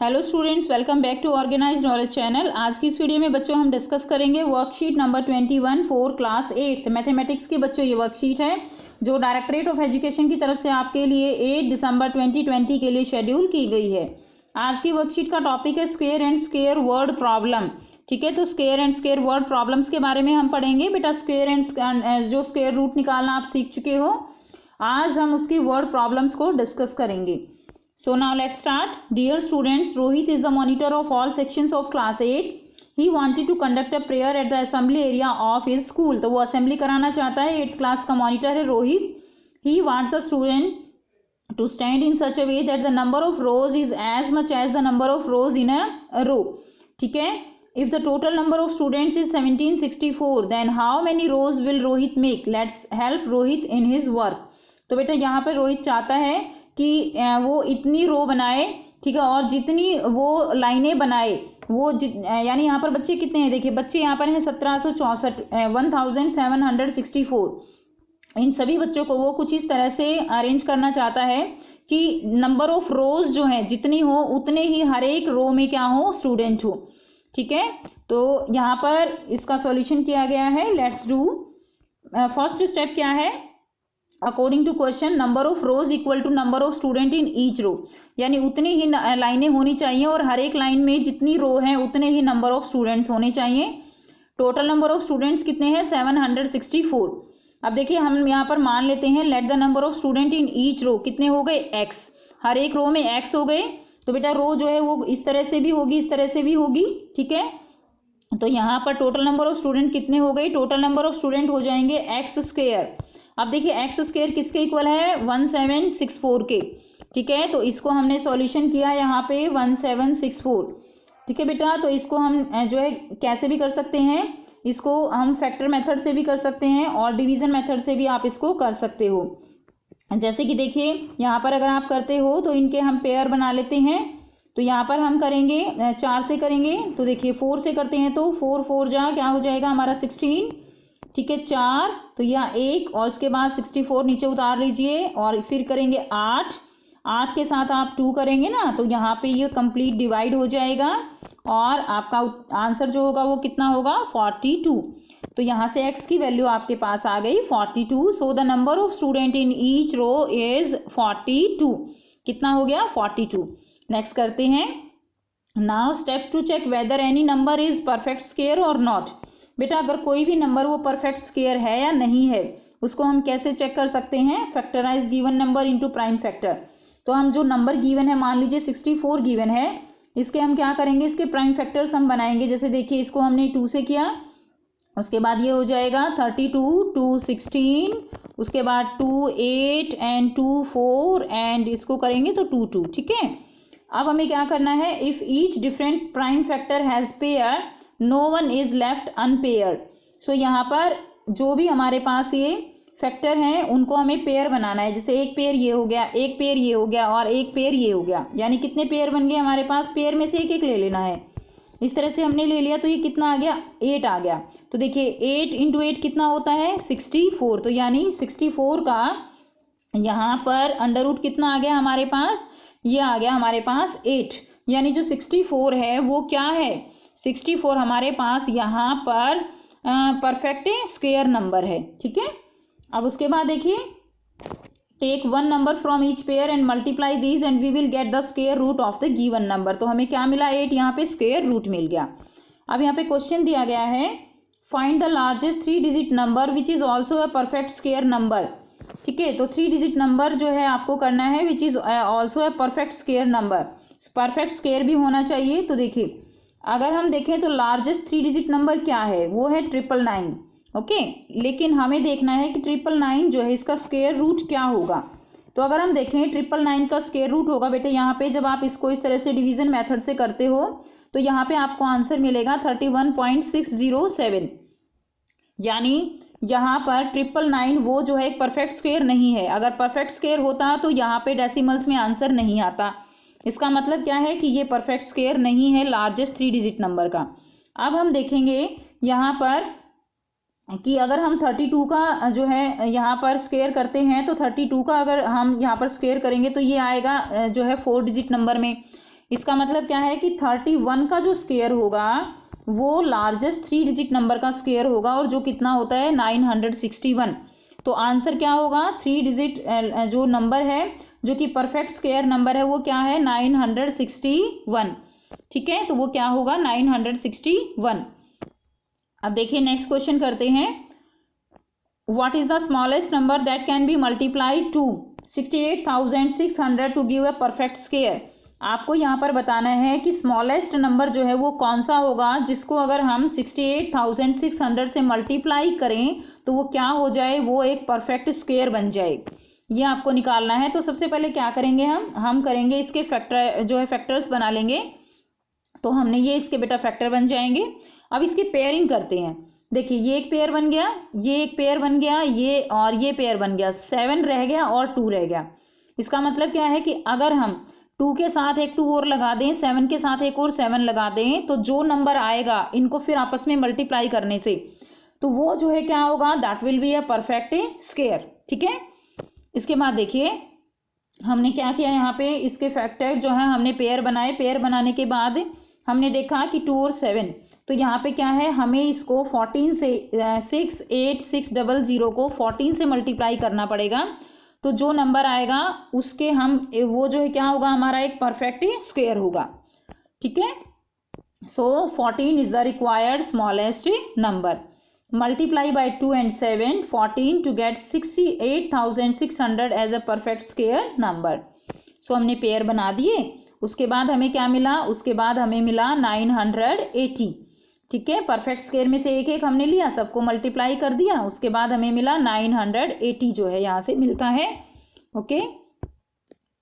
Hello students, welcome back to organized knowledge channel. आज की इस वीडियो में बच्चों हम डिस्कस करेंगे worksheet number 21 for class 8 mathematics की। बच्चों ये वर्कशीट है जो डायरेक्टरेट ऑफ एजुकेशन की तरफ से आपके लिए 8 दिसंबर 2020 के लिए शेड्यूल की गई है। आज की वर्कशीट का टॉपिक है square and square word problem. ठीक है, तो square and square word problems के बारे में हम पढ़ेंगे। बेटा स्क्वायर एंड जो स्क्वायर रूट निकालना आप सीख चुके हो, आज हम उसकी वर्ड प्रॉब्लम्स को डिस्कस करेंगे। So now let's start. Dear students, Rohit is the monitor of all sections of class 8. He wanted to conduct a prayer at the assembly area of his school. तो वो assembly कराना चाहता है। 8th class का monitor है Rohit. He wants the student to stand in such a way that the number of rows is as much as the number of rows in a row. ठीक है, if the total number of students is 1764, then how many rows will Rohit make? Let's help Rohit in his work. तो बेटा यहाँ पर रोहित चाहता है कि वो इतनी रो बनाए, ठीक है, और जितनी वो लाइनें बनाए वो यानी यहाँ पर बच्चे कितने हैं, देखिए बच्चे यहाँ पर हैं 1764, 1764। इन सभी बच्चों को वो कुछ इस तरह से अरेंज करना चाहता है कि नंबर ऑफ रोज जो है जितनी हो उतने ही हर एक रो में क्या हो, स्टूडेंट हो। ठीक है, तो यहाँ पर इसका सॉल्यूशन किया गया है। Let's do. फर्स्ट स्टेप क्या है, according to question number of rows equal to number of student in each row, यानी उतनी ही लाइनें होनी चाहिए और हर एक लाइन में जितनी रो है उतने ही नंबर ऑफ स्टूडेंट्स होने चाहिए। टोटल नंबर ऑफ स्टूडेंट्स कितने हैं, 764। अब देखिए हम यहाँ पर मान लेते हैं let the number of student in each row, कितने हो गए, एक्स। हर एक रो में एक्स हो गए। तो बेटा रो जो है वो इस तरह से भी होगी, इस तरह से भी होगी। ठीक है, तो यहाँ पर टोटल नंबर ऑफ स्टूडेंट कितने हो गए, टोटल नंबर ऑफ स्टूडेंट हो जाएंगे एक्स स्क्वायर। अब देखिए एक्स स्क्वायर किसके इक्वल है, 1764 के। ठीक है, तो इसको हमने सॉल्यूशन किया यहाँ पे 1764। ठीक है बेटा, तो इसको हम जो है कैसे भी कर सकते हैं, इसको हम फैक्टर मेथड से भी कर सकते हैं और डिवीजन मेथड से भी आप इसको कर सकते हो। जैसे कि देखिए यहाँ पर अगर आप करते हो तो इनके हम पेयर बना लेते हैं। तो यहाँ पर हम करेंगे 4 से करेंगे, तो देखिए 4 से करते हैं तो 4 4 जा क्या हो जाएगा हमारा 16। ठीक है, 4 तो यह 1 और उसके बाद 64 नीचे उतार लीजिए और फिर करेंगे 8 के साथ आप 2 करेंगे ना, तो यहाँ पे ये कंप्लीट डिवाइड हो जाएगा और आपका आंसर जो होगा वो कितना होगा, 42। तो यहाँ से x की वैल्यू आपके पास आ गई 42। So the number of student in each row is 42। कितना हो गया, 42। नेक्स्ट करते हैं। Now steps to check whether any number is perfect square और नॉट। बेटा अगर कोई भी नंबर वो परफेक्ट स्क्वायर है या नहीं है, उसको हम कैसे चेक कर सकते हैं, factorize given number into prime factor. तो हम जो नंबर गिवन है, मान लीजिए 64 गिवन है, इसके हम क्या करेंगे, इसके प्राइम फैक्टर्स हम बनाएंगे। जैसे देखिए इसको हमने 2 से किया, उसके बाद ये हो जाएगा 32, 2 16, उसके बाद 2 8 एंड 2 4 एंड इसको करेंगे तो 2 2। ठीक है, अब हमें क्या करना है, if each different prime factor has pair no one is left unpaired. So यहाँ पर जो भी हमारे पास ये फैक्टर हैं उनको हमें पेयर बनाना है। जैसे एक पेयर ये हो गया, एक पेयर ये हो गया और एक पेयर ये हो गया, यानी कितने पेयर बन गए हमारे पास, पेयर में से एक एक ले लेना है। इस तरह से हमने ले लिया तो ये कितना आ गया, 8 आ गया। तो देखिए 8 इंटू 8 कितना होता है, 64। तो यानी 64 का यहाँ पर अंडर रूट कितना आ गया हमारे पास, ये आ गया हमारे पास 8। यानी जो 64 है वो क्या है, 64 हमारे पास यहाँ पर परफेक्ट स्क्वायर नंबर है। ठीक है, अब उसके बाद देखिए take one number from each pair and multiply these and we will get the square root of the given number. तो हमें क्या मिला, 8, यहाँ पे स्क्वायर रूट मिल गया। अब यहाँ पे क्वेश्चन दिया गया है, find the largest 3 digit number which is also a perfect square number. ठीक है, तो 3 डिजिट नंबर जो है आपको करना है which is also a perfect square number, perfect square भी होना चाहिए। तो देखिए अगर हम देखें तो लार्जेस्ट 3 डिजिट नंबर क्या है, वो है 999। ओके, लेकिन हमें देखना है कि 999 जो है इसका स्क्वायर रूट क्या होगा। तो अगर हम देखें 999 का स्क्वायर रूट होगा, बेटे यहाँ पे जब आप इसको इस तरह से डिवीजन मेथड से करते हो तो यहाँ पे आपको आंसर मिलेगा 31.607। यानी यहाँ पर 999 वो जो है एक परफेक्ट स्क्वायर नहीं है। अगर परफेक्ट स्क्वायर होता तो यहाँ पे डेसिमल्स में आंसर नहीं आता। इसका मतलब क्या है कि ये परफेक्ट स्क्वायर नहीं है लार्जेस्ट 3 डिजिट नंबर का। अब हम देखेंगे यहाँ पर कि अगर हम 32 का जो है यहाँ पर स्क्वायर करते हैं तो 32 का अगर हम यहाँ पर स्क्वायर करेंगे तो ये आएगा जो है 4 डिजिट नंबर में। इसका मतलब क्या है कि 31 का जो स्क्वायर होगा वो लार्जेस्ट 3 डिजिट नंबर का स्क्वायर होगा, और जो कितना होता है 961। तो आंसर क्या होगा, 3 डिजिट जो नंबर है जो कि परफेक्ट स्क्वायर नंबर है वो क्या है 961। ठीक है, तो वो क्या होगा 961। अब देखिए नेक्स्ट क्वेश्चन करते हैं। What is the smallest number that can be multiplied to 68,600 to give a perfect square. आपको यहाँ पर बताना है कि स्मॉलेस्ट नंबर जो है वो कौन सा होगा जिसको अगर हम 68,600 से मल्टीप्लाई करें तो वो क्या हो जाए, वो एक परफेक्ट स्क्वायर बन जाए। ये आपको निकालना है। तो सबसे पहले क्या करेंगे, हम करेंगे इसके फैक्टर जो है फैक्टर्स बना लेंगे। तो हमने ये इसके बेटा फैक्टर बन जाएंगे। अब इसकी पेयरिंग करते हैं। देखिए ये एक पेयर बन गया, ये एक पेयर बन गया, ये और ये पेयर बन गया, 7 रह गया और 2 रह गया। इसका मतलब क्या है कि अगर हम 2 के साथ एक 2 और लगा दें, 7 के साथ एक और 7 लगा दें, तो जो नंबर आएगा इनको फिर आपस में मल्टीप्लाई करने से तो वो जो है क्या होगा, that will be a perfect square. ठीक है, इसके बाद देखिए हमने क्या किया, यहाँ पे इसके फैक्टर जो है हमने पेयर बनाए। पेयर बनाने के बाद हमने देखा कि 2 और 7, तो यहाँ पे क्या है, हमें इसको 14 से 68600 को 14 से मल्टीप्लाई करना पड़ेगा। तो जो नंबर आएगा उसके हम वो जो है क्या होगा, हमारा एक परफेक्ट स्क्वायर होगा। ठीक है, so 14 is the required smallest number. Multiply by 2 and 7 14 to get 68,600 as a perfect square number. So हमने पेयर बना दिए। उसके बाद हमें क्या मिला, उसके बाद हमें मिला 980। ठीक है, परफेक्ट स्क्वायर में से एक एक हमने लिया, सबको मल्टीप्लाई कर दिया, उसके बाद हमें मिला 980 जो है यहाँ से मिलता है। ओके,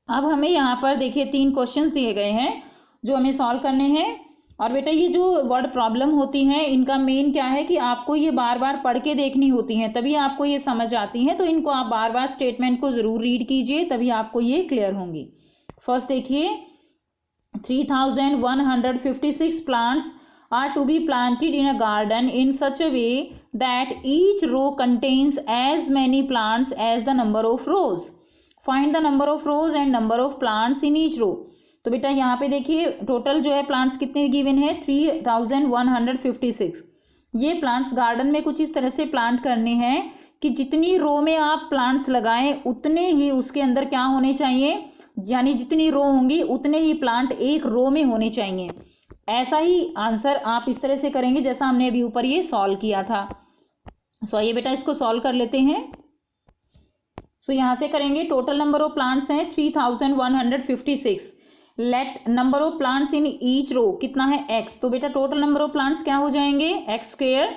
अब हमें यहाँ पर देखिए 3 क्वेश्चंस दिए गए हैं जो हमें सॉल्व करने हैं। और बेटा ये जो वर्ड प्रॉब्लम होती हैं इनका मेन क्या है कि आपको ये बार बार पढ़ के देखनी होती हैं, तभी आपको ये समझ आती हैं। तो इनको आप बार बार स्टेटमेंट को ज़रूर रीड कीजिए, तभी आपको ये क्लियर होंगी। फर्स्ट देखिए, 3156 plants are to be planted in a garden in such a way that each row contains as many plants as the number of rows. Find the number of rows and number of plants in each row. तो बेटा यहाँ पे देखिए total जो है plants कितने given है 3156। ये प्लांट्स गार्डन में कुछ इस तरह से प्लांट करने हैं कि जितनी रो में आप प्लांट्स लगाएं उतने ही उसके अंदर क्या होने चाहिए, यानी जितनी रो होंगी उतने ही प्लांट एक रो में होने चाहिए। ऐसा ही आंसर आप इस तरह से करेंगे जैसा हमने अभी ऊपर ये सॉल्व किया था। सो आइए बेटा इसको सॉल्व कर लेते हैं। सो यहाँ से करेंगे, टोटल नंबर ऑफ प्लांट्स हैं 3156। Let number of plants in each row कितना है x। तो बेटा टोटल नंबर ऑफ प्लांट्स क्या हो जाएंगे x स्क्वायर।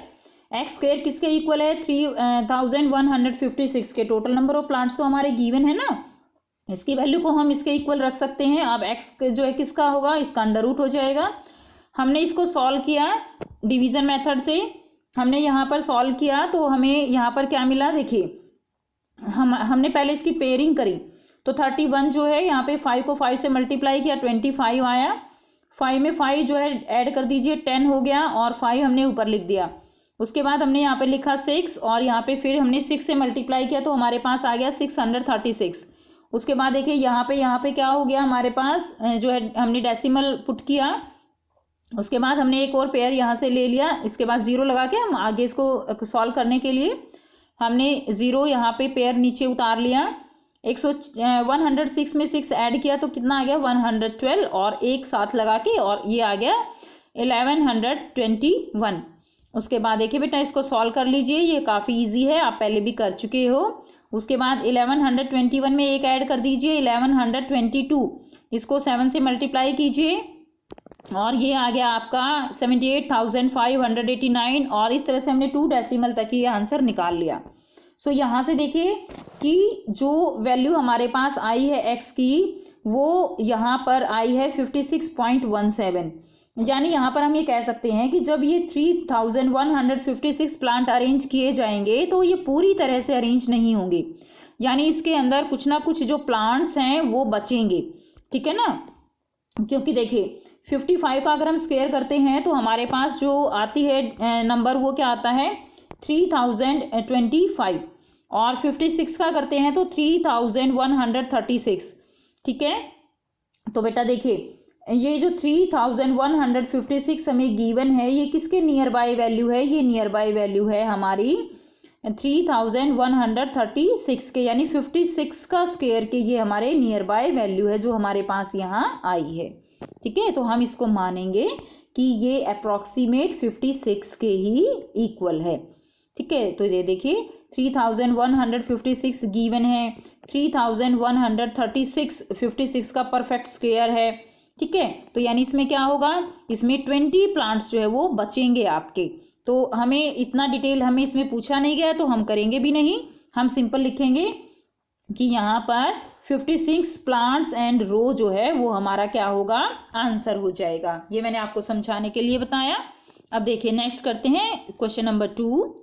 x स्क्वायर किसके इक्वल है 3156 के। टोटल नंबर ऑफ प्लांट्स तो हमारे गिवन है ना, इसकी वैल्यू को हम इसके इक्वल रख सकते हैं। अब x जो है किसका होगा, इसका अंडर रूट हो जाएगा। हमने इसको सॉल्व किया डिवीजन मेथड से, हमने यहाँ पर सॉल्व किया तो हमें यहाँ पर क्या मिला, देखिए हमने पहले इसकी पेयरिंग करी तो 31 जो है यहाँ पे 5 को 5 से मल्टीप्लाई किया 25 आया। 5 में 5 जो है ऐड कर दीजिए 10 हो गया, और 5 हमने ऊपर लिख दिया। उसके बाद हमने यहाँ पे लिखा 6 और यहाँ पे फिर हमने 6 से मल्टीप्लाई किया तो हमारे पास आ गया 636। उसके बाद देखिए यहाँ पे क्या हो गया, हमारे पास जो है हमने डेसिमल पुट किया। उसके बाद हमने एक और पेयर यहाँ से ले लिया, इसके बाद 0 लगा के हम आगे इसको सॉल्व करने के लिए हमने 0 यहाँ पे पेयर नीचे उतार लिया। 106 में 6 ऐड किया तो कितना आ गया 112, और एक साथ लगा के और ये आ गया 1121। उसके बाद देखिए बेटा इसको सॉल्व कर लीजिए, ये काफ़ी इजी है, आप पहले भी कर चुके हो। उसके बाद 1121 में एक ऐड कर दीजिए 1122, इसको 7 से मल्टीप्लाई कीजिए और ये आ गया आपका 78,589, और इस तरह से हमने 2 डेसिमल तक ये आंसर निकाल लिया। सो यहाँ से देखिए कि जो वैल्यू हमारे पास आई है x की वो यहाँ पर आई है 56.17, यानी यहाँ पर हम ये कह सकते हैं कि जब ये 3156 प्लांट अरेंज किए जाएंगे तो ये पूरी तरह से अरेंज नहीं होंगे, यानी इसके अंदर कुछ ना कुछ जो प्लांट्स हैं वो बचेंगे। ठीक है ना, क्योंकि देखिए 55 का अगर हम स्क्वायर करते हैं तो हमारे पास जो आती है नंबर वो क्या आता है 3025, और 56 का करते हैं तो 3136। ठीक है, तो बेटा देखिए ये जो 3156 हमें गिवन है, ये किसके नियर बाय वैल्यू है? ये नियर बाय वैल्यू है हमारी 3136 के, यानी 56 का स्क्वायर के ये हमारे नियर बाय वैल्यू है जो हमारे पास यहाँ आई है। ठीक है, तो हम इसको मानेंगे कि ये अप्रॉक्सीमेट 56 के ही इक्वल है। ठीक है, तो ये देखिए 3156 गिवन है, 3136 56 का परफेक्ट स्क्वायर है। ठीक है, तो यानी इसमें क्या होगा, इसमें 20 प्लांट्स जो है वो बचेंगे आपके। तो हमें इतना डिटेल हमें इसमें पूछा नहीं गया तो हम करेंगे भी नहीं, हम सिंपल लिखेंगे कि यहाँ पर 56 प्लांट्स एंड रो जो है वो हमारा क्या होगा, आंसर हो जाएगा। ये मैंने आपको समझाने के लिए बताया। अब देखिए नेक्स्ट करते हैं question number 2।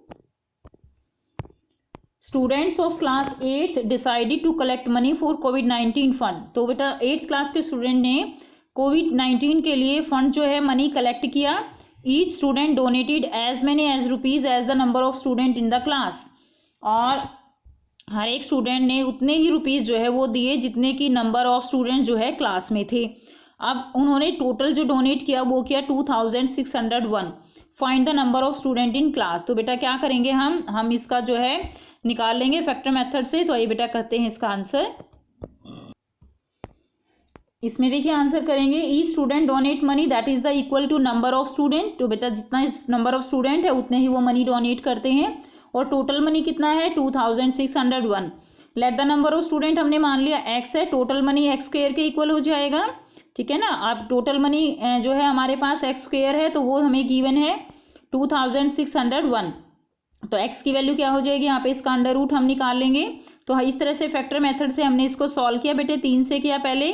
Students of class 8 decided to collect money for कोविड-19 फंड। तो बेटा 8th क्लास के स्टूडेंट ने कोविड-19 के लिए फंड जो है मनी कलेक्ट किया। Each student donated as many as rupees as the number of student in the class. और हर एक स्टूडेंट ने उतने ही रुपीज जो है वो दिए जितने की नंबर ऑफ स्टूडेंट जो है क्लास में थे। अब उन्होंने टोटल जो डोनेट किया वो किया 2601। Find the number of student in class. तो बेटा क्या करेंगे, हम इसका जो है निकाल लेंगे फैक्टर मेथड से। तो ये बेटा करते हैं इसका आंसर। इसमें देखिए आंसर करेंगे, each student donate money that is the equal to number of student. तो बेटा जितना नंबर ऑफ स्टूडेंट है उतने ही वो मनी डोनेट करते हैं। और टोटल मनी कितना है 2601। Late the number of student हमने मान लिया x है, टोटल मनी x स्क्वायर के इक्वल हो जाएगा। ठीक है ना, अब टोटल मनी जो है हमारे पास x स्क्वायर है तो वो हमें गिवन है 2601। तो x की वैल्यू क्या हो जाएगी, यहाँ पे इसका अंडर रूट हम निकाल लेंगे। तो इस तरह से फैक्टर मेथड से हमने इसको सॉल्व किया। बेटे 3 से किया पहले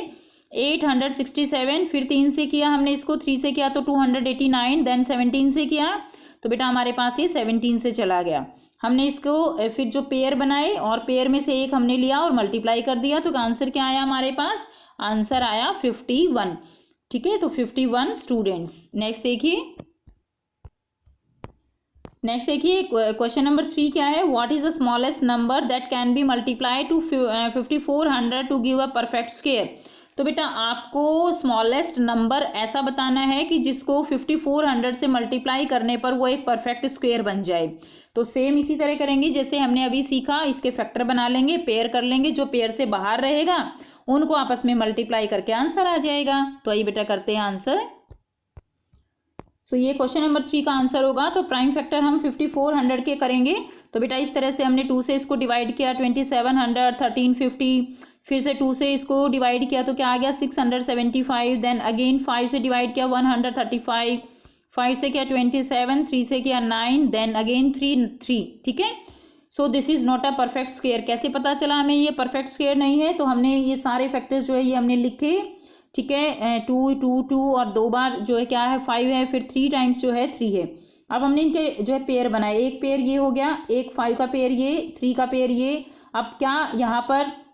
867, फिर 3 से किया हमने इसको, 3 से किया तो 289, देन 17 से किया तो बेटा हमारे पास ये 17 से चला गया। हमने इसको फिर जो पेयर बनाए और पेयर में से एक हमने लिया और मल्टीप्लाई कर दिया। तो आंसर क्या आया हमारे पास, आंसर आया 51। ठीक है, तो 51 स्टूडेंट्स। नेक्स्ट देखिए क्वेश्चन नंबर 3 क्या है, what is the smallest number that can be multiply to 5400 to give a perfect square. तो बेटा आपको स्मॉलेस्ट नंबर ऐसा बताना है कि जिसको 5400 से मल्टीप्लाई करने पर वो एक परफेक्ट स्क्वायर बन जाए। तो सेम इसी तरह करेंगे जैसे हमने अभी सीखा, इसके फैक्टर बना लेंगे, पेयर कर लेंगे, जो पेयर से बाहर रहेगा उनको आपस में मल्टीप्लाई करके आंसर आ जाएगा। तो आइए बेटा करते हैं आंसर। सो ये क्वेश्चन नंबर 3 का आंसर होगा। तो प्राइम फैक्टर हम 5400 के करेंगे। तो बेटा इस तरह से हमने 2 से इसको डिवाइड किया 2700, 1350, फिर से 2 से इसको डिवाइड किया तो क्या आ गया 675, देन अगेन 5 से डिवाइड किया 135, 5 से किया 27, 3 से किया 9, देन अगेन 3। ठीक है, सो this is not a perfect square. कैसे पता चला हमें ये परफेक्ट स्क्वायर नहीं है, तो हमने ये सारे फैक्टर्स जो है ये हमने लिखे। ठीक है, 2 2 2 और 2 बार जो है क्या है 5 है, फिर 3 टाइम्स जो है 3 है। अब हमने इनके जो है पेयर बनाए, एक पेयर ये हो गया, एक 5 का पेयर ये, 3 का पेयर ये। अब क्या यहाँ पर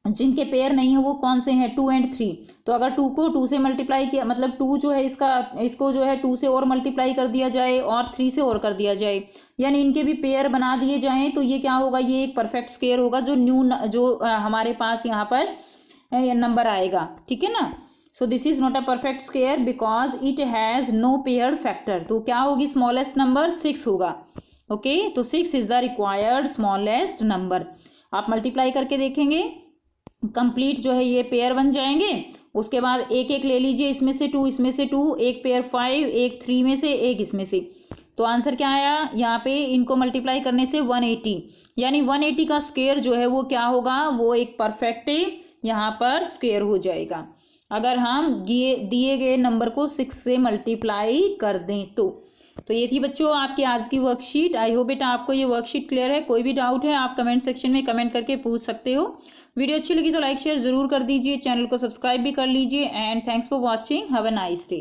जिनके पेयर नहीं है वो कौन से हैं, 2 एंड 3। तो अगर 2 को 2 से मल्टीप्लाई किया, मतलब 2 जो है इसको जो है 2 से और मल्टीप्लाई कर दिया जाए और 3 से और कर दिया जाए, यानी इनके भी पेयर बना दिए जाएं, तो ये क्या होगा, ये एक परफेक्ट स्क्वायर होगा जो हमारे पास यहाँ पर नंबर आएगा। ठीक है ना, so this is not a perfect square because it has no paired factor. तो क्या होगी, स्मॉलेस्ट नंबर 6 होगा। ओके, तो 6 is the required smallest number. आप मल्टीप्लाई करके देखेंगे, कंप्लीट जो है ये पेयर बन जाएंगे। उसके बाद एक एक ले लीजिए, इसमें से 2, इसमें से 2, एक पेयर 5, एक 3 में से, एक इसमें से। तो आंसर क्या आया, यहाँ पे इनको मल्टीप्लाई करने से 180, यानी 180 का स्क्वायर जो है वो क्या होगा, वो एक परफेक्ट यहाँ पर स्क्वायर हो जाएगा अगर हम दिए गए नंबर को 6 से मल्टीप्लाई कर दें। तो ये थी बच्चों आपकी आज की वर्कशीट। आई होप बेटा आपको ये वर्कशीट क्लियर है। कोई भी डाउट है आप कमेंट सेक्शन में कमेंट करके पूछ सकते हो। वीडियो अच्छी लगी तो लाइक शेयर जरूर कर दीजिए, चैनल को सब्सक्राइब भी कर लीजिए। And thanks for watching, have a nice day.